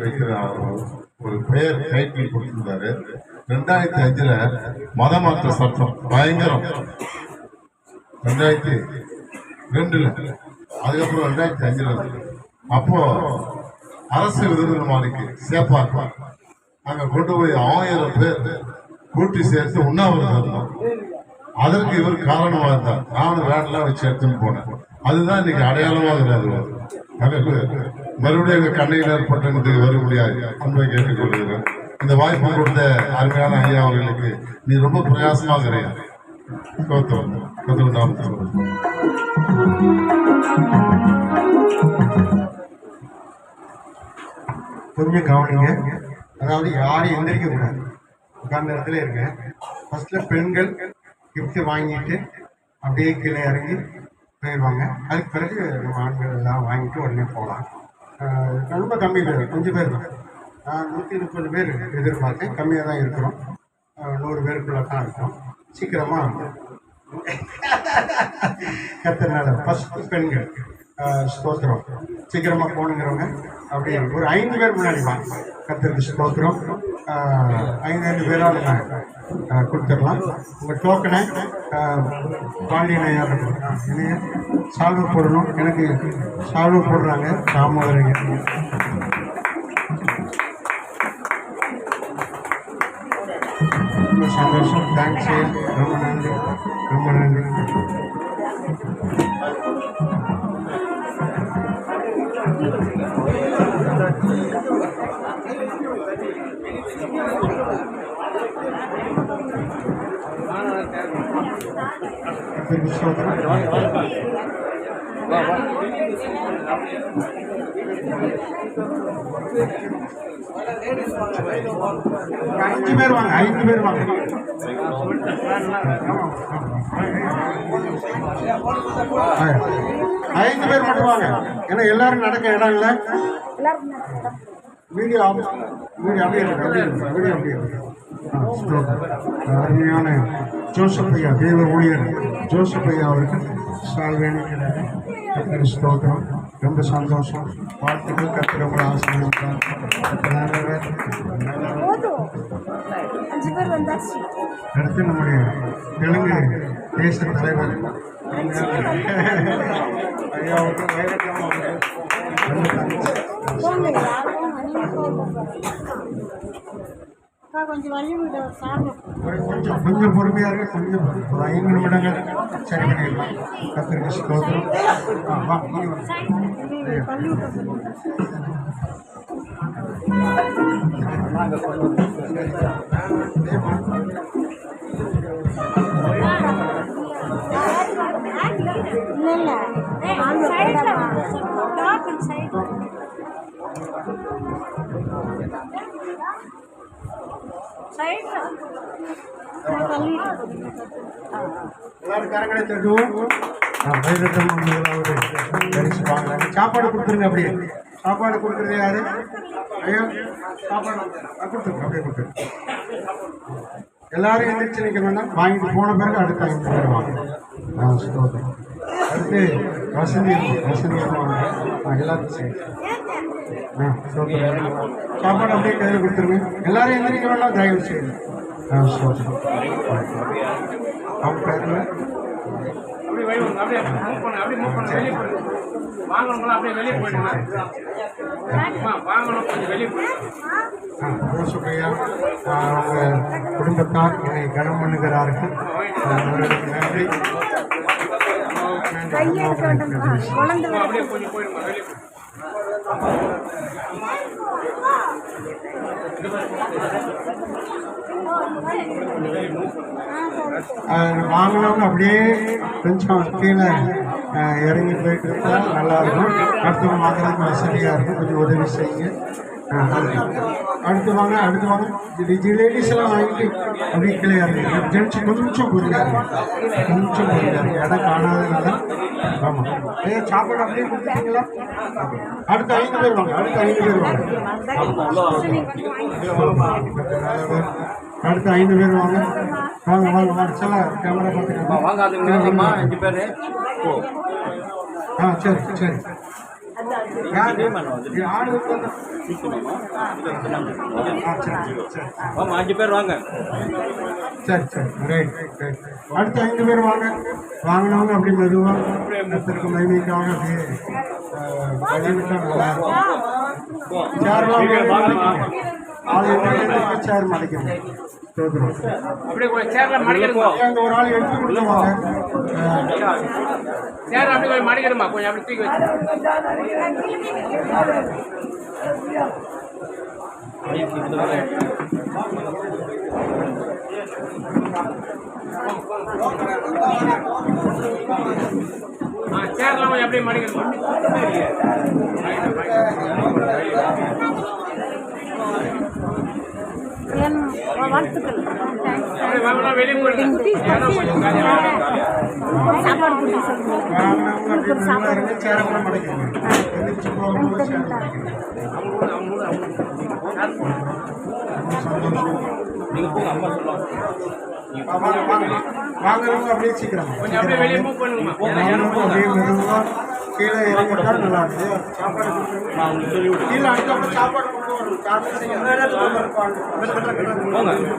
வைக்கிற ஒரு பெயர் டைட்டில் கொடுத்திருந்தாரு. 2005 மதமாற்ற சட்டம் பயங்கரம். 2002 அதுக்கப்புறம் 2005 அப்போ அரசு விருதுமாரிக்கு சேப்பாக்கா அங்க கொண்டு போய் 1000 பேர் கூட்டி சேர்த்து உண்ணாவிரதம் இருந்தோம். அதற்கு இவர் காரணமா இருந்தார். நானும் வேடெல்லாம் வச்சு எடுத்துன்னு போனேன். அதுதான் இன்னைக்கு அடையாளமாக மறுபடியும் எங்க கண்ணையில் ஏற்பட்டு வர முடியாது அன்பை கேட்டுக்கொள்கிறேன். இந்த வாய்ப்பு கொடுத்த அருமையான ஐயா அவர்களுக்கு நீ ரொம்ப பிரயாசமாக கொஞ்சம் கவனிங்க. அதாவது யாரும் எந்திரிக்க கூடாது, உட்கார்ந்த இடத்துல இருங்க. ஃபர்ஸ்ட்ல பெண்கள் கிஃப்ட் வாங்கிட்டு அப்படியே கீழே இறங்கி போயிடுவாங்க. அதுக்கு பிறகு நம்ம ஆண்கள் எல்லாம் வாங்கிட்டு உடனே போகலாம். ரொம்ப கம்மி பேர், கொஞ்சம் பேர் தான். 130 பேர் எதிர்பார்த்தேன். கம்மியாக தான் இருக்கிறோம். 100 பேருக்குள்ள தான் இருக்கோம். சீக்கிரமாக கத்தனால ஃபஸ்ட்டு பெண்கள் ஸ்தோத்திரம் சீக்கிரமாக போகணுங்கிறவங்க அப்படியே ஒரு 5 பேர் முன்னாடி வாங்க. கத்தருக்கு ஸ்தோத்திரம். 5 பேரால் கொடுத்துடலாம். உங்கள் டோக்கனை பாண்டியனையா என்னைய சால்வு போடணும். எனக்கு சால்வு போடுறாங்க தாமோதரங்க. ரொம்ப சந்தோஷம். தேங்க்ஸ். ரொம்ப நன்றி, ரொம்ப நன்றி. அஞ்சு பேர் வாங்க, 5 பேர் வாங்க. ஐந்து பேர் மட்டும் வாங்க. ஏன்னா எல்லாரும் நடக்க இடம் இல்லை. வீடியோ அப்படியே அருமையான ஜோசப் ஐயா, தேவ ஊழியர் ஜோசப் ஐயா அவருக்கு சால்வேனி ஸ்தோத்திரம். ரொம்ப சந்தோஷம். வாழ்த்துக்கள். கத்திர உங்களை ஆசீர்வதித்தார். அடுத்து நம்முடைய தெலுங்கு தேச தலைவர் ஐயாவுக்கு கொஞ்சம் பொறுமையா இருக்கு. கொஞ்சம் 5 நிமிடங்கள் சரி பண்ணிடலாம். கத்திரிக்கு ஸ்தோத்திரம். எல்லாரும் கரங்களை தட்டுவோம். சாப்பாடு கொடுத்துருங்க. அப்படியே சாப்பாடு கொடுக்குறது யாரு? ஐயா சாப்பாடு கொடுத்துருங்க. அப்படியே கொடுத்துருங்க. எல்லாரும் எந்திரிச்சு நிற்க வேண்டாம். வாங்கிட்டு போன பிறகு அடுத்த 5 பேர் வாங்க. அடுத்து வசதி வாங்க. எல்லாரும் சரி. சாப்பாடு அப்படியே கையில் கொடுத்துருங்க. எல்லாரும் எந்திரிக்க வேண்டாம், தயவு செய்யுங்க. அவங்க பேரில் அவங்க குடும்பத்தார் என்னை கனம் பண்ணுகிறார்கள். நன்றி. வாங்கினவங்க அப்படியே கொஞ்சம் கீழே இறங்கி போயிட்டு இருந்தா நல்லா இருக்கும். அடுத்தவங்க வாங்குறதுக்கு வசதியாக இருக்கும். கொஞ்சம் உதவி செய்யுங்க. அடுத்து வாங்க. லேடிஸ் எல்லாம் வாங்கிட்டு அப்படியே கீழே இறங்கி. ஜென்ட்ஸ் கொஞ்சம் புரியாது, இடம் காணாததுனால. ஆமாம். சாப்பாடு அப்படியே கொடுத்துட்டீங்களா? அடுத்த 5 பேர் வாங்க. அடுத்த 5 பேர் வாங்க. சில கேமரா பார்த்துக்கலாம். சரி. ஆடு அஞ்சு பேர் வாங்க. சரி சரி ரைட் ரைட். அடுத்த 5 பேர் வாங்க. வாங்கினவங்க அப்படி மெதுவாக இடத்திற்கு மைமைக்காக அப்படியே வழிவிட்டா நல்லா இருக்கும். சேர் மலைக்கணும். அப்படியே சேர்ல மடிக்கணுமா? ஒரு ஆள் எடுத்து கொடுத்துருவாங்க. சேர் அப்படியே கொஞ்சம் மடிக்கணுமா? கொஞ்சம் அப்படி தூக்கி வச்சு சேர்லாம் கொஞ்சம் அப்படியே மடிக்கணுமா? வாழ்த்துக்கள். வெளியே போயிட்டு சாப்பாடு கொடுத்து சொல்லுங்க. சேரை கூட மடைக்கணும். வாங்குறவங்க அப்படியே சீக்கிரம் கொஞ்சம் அப்படியே வெளியே மூவ் பண்ணுங்கம்மா. அப்படியே மெதுவா கீழே இறங்கிட்டா நல்லா இருக்கு. சாப்பாடு கீழே அடுத்தப்ப சாப்பாடு கொண்டு வரணும்.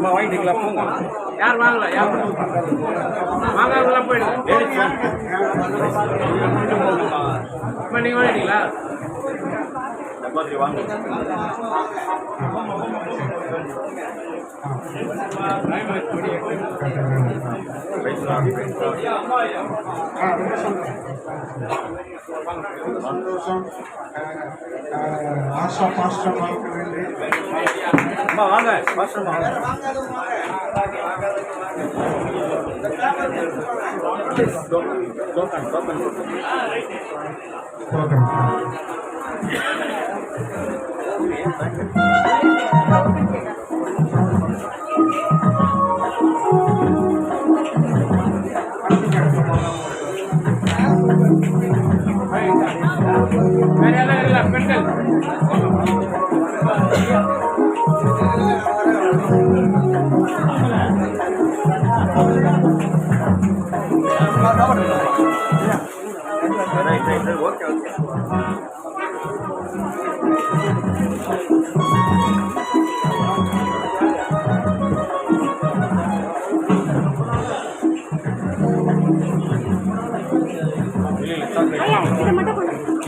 வாங்கிட்டீங்களா? போங்க. யார் வாங்கல? யார் வாங்காமலாம் போயிடுங்க. நீங்க வாங்கிட்டீங்களா? வாங்க. சந்தோஷம். ஆஷா பாஸ்டர் வாங்க பாஸ்டர் வாங்க. வேற யாரும் இல்ல பெண்கள்.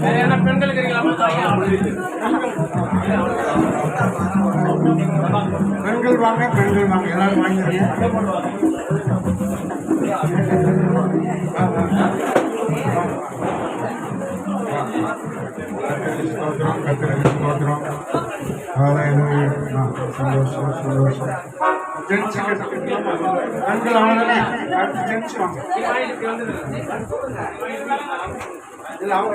வேற என்ன பெண்களுக்கு பெண்கள் வாங்க, பெண்கள் வாங்க, எல்லாரும் வாங்கிடுங்க. சந்தோஷம் சந்தோஷம். பெண்கள் அவ்வளோதானே, அடுத்து ஜென்ஸ் வாங்க. இல்லை அவங்க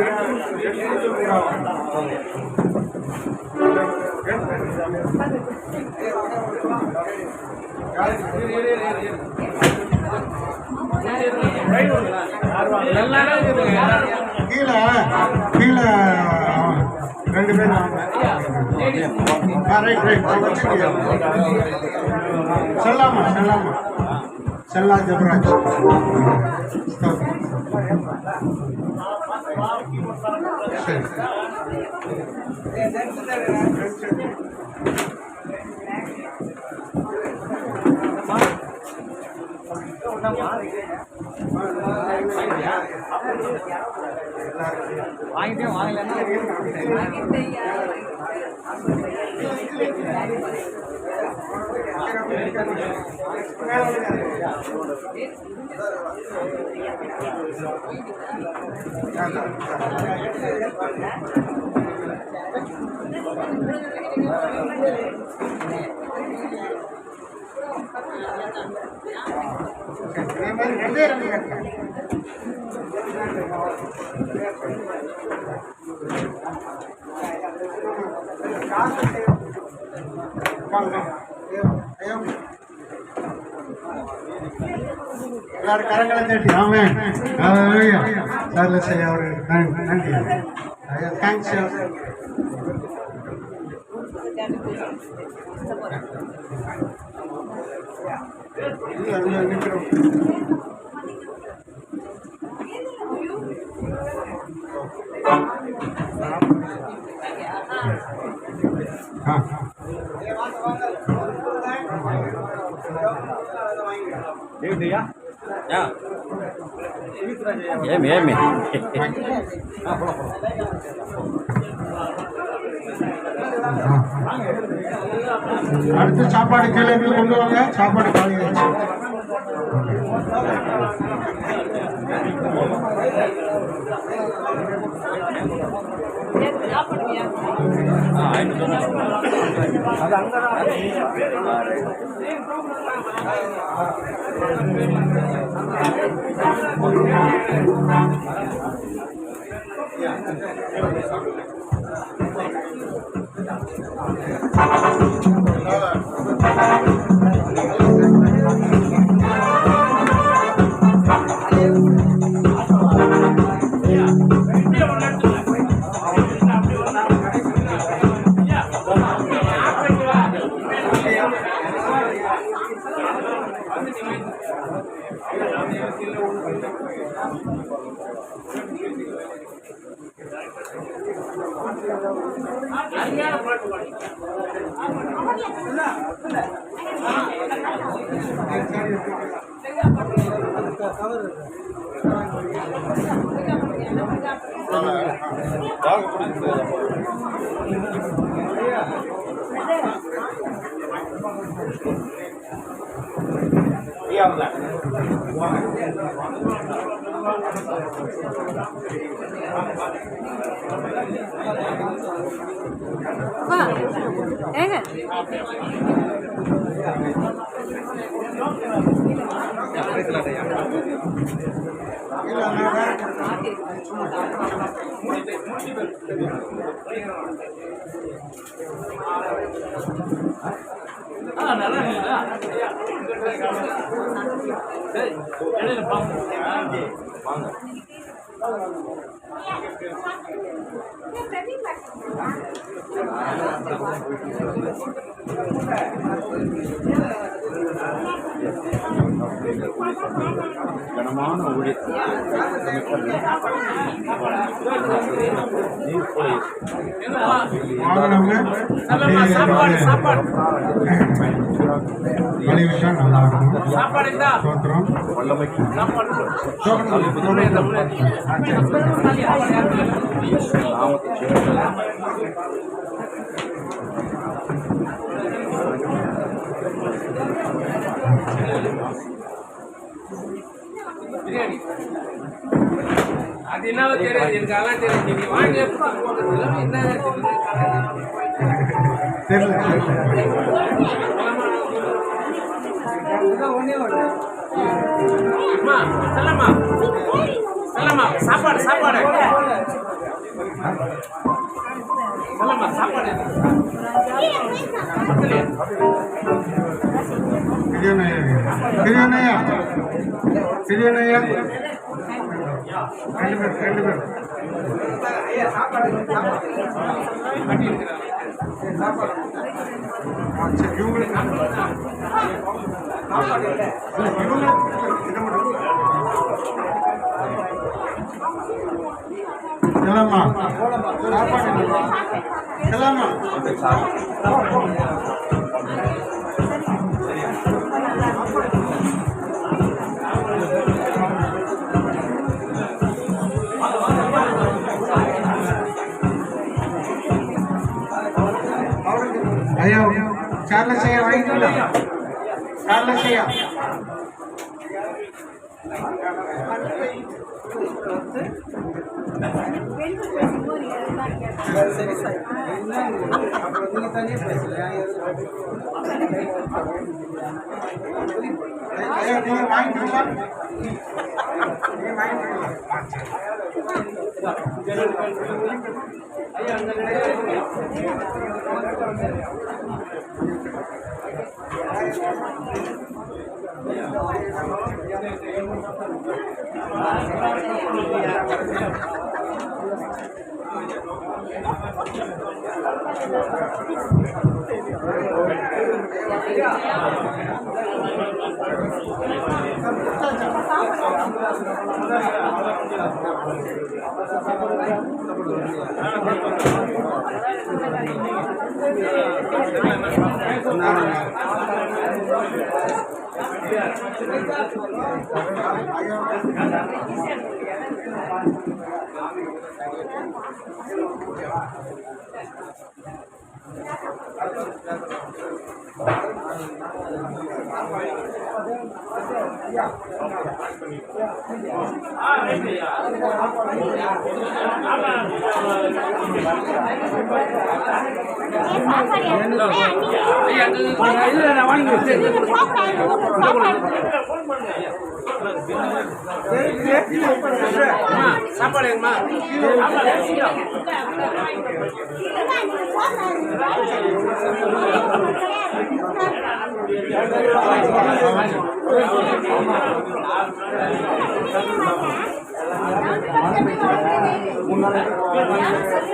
கீழே கீழே 2 பேர் வாங்க. ரைட் ரைட் செல்லாமா செல்லாமா செல்லா ஜபராஜ். சரி வாங்கிட்டே வாங்கலன்னா எல்லாரும் கரங்களை தட்டி ஆமென். சார்ல செய்ய அவருக்கு நன்றி. தேங்க்ஸ். நிற்கிறோம். ఏమి அடுத்து சாப்பாடு கீழே இருந்து கொண்டு வாங்க. சாப்பாடு காலி ஆயிடுச்சு. வா ஏங்க நல்லா இருக்குதா? சரி, இடையில பாருங்க. கனமான வழி விஷயம் நல்லா இருக்கும். சாப்பாடு இருந்தா சோத்திரம் பிரியாணி அது என்ன தெரியாது எனக்கு அதெல்லாம் தெரியாது. நீங்க வாங்கி என்ன தெரியல. அம்மா செல்லம்மா செல்லம்மா சாப்பாடு சாப்பாடு செல்லம்மா சாப்பாடு பிரியாணியா பிரியாணியா ரெண்டு பேர் செல்லாமா செல்லாமா ஐயோ 4 லட்சம் வாங்கிக்கலாம். 4 லட்சம் நீங்க வாங்கிக்கலாம். இல்ல நான் வாங்கி சாப்பாடு வேணுமா?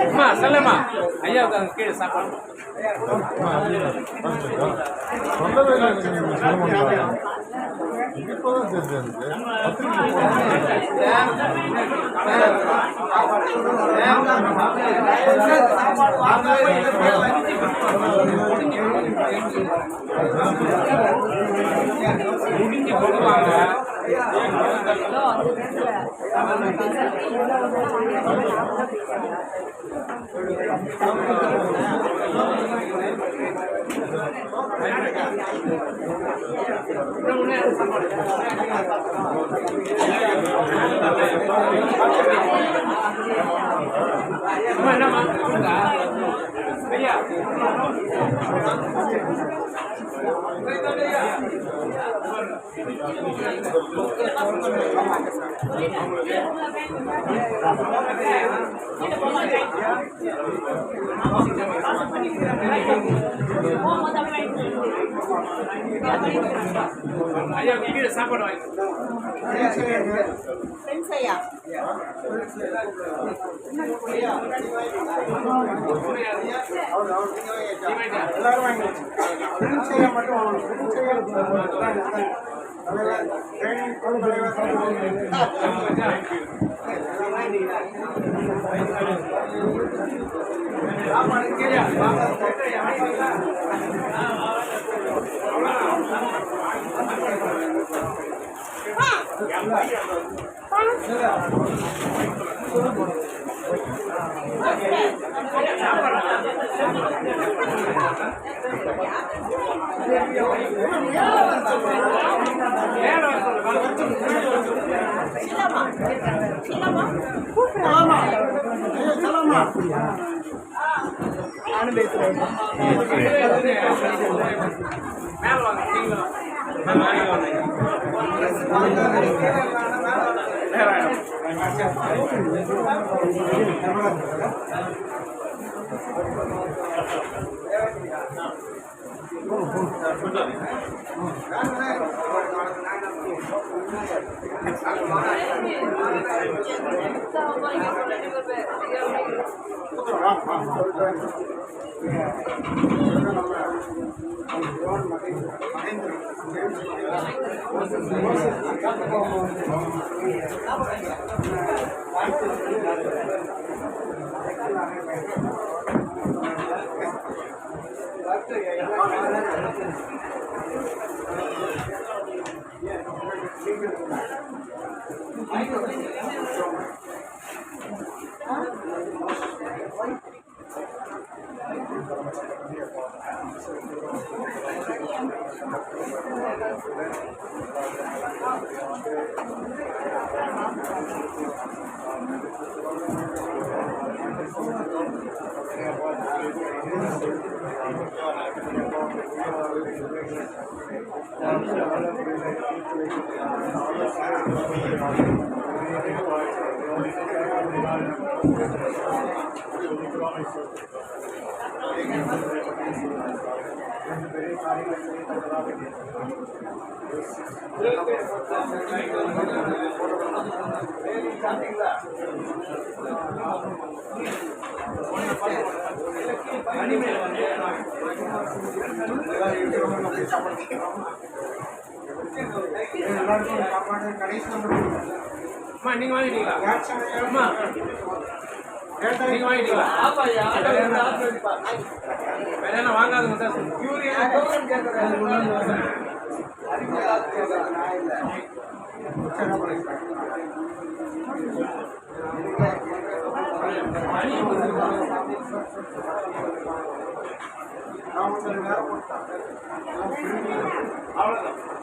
அம்மா சொல்லம்மா ஐயா கீழே சாப்பாடு சொல்லவே இல்லை எனக்கு, நீங்க சொல்ல முடியாது. இப்பதான் தெரிஞ்சது முடிஞ்சு கொடுவாங்க. என்னம்மா ஐயா ஐயா கீழே சாப்பாடு வாங்கி Ini எல்லாருக்கும் சாப்பாடு கடைசி நம்பர் அம்மா நீங்க வாங்கிட்டீங்களா அம்மா கேட்டா நீங்க வாங்கிட்டீங்களா வேற என்ன வாங்காதுங்க சார் அவ்வளோதான்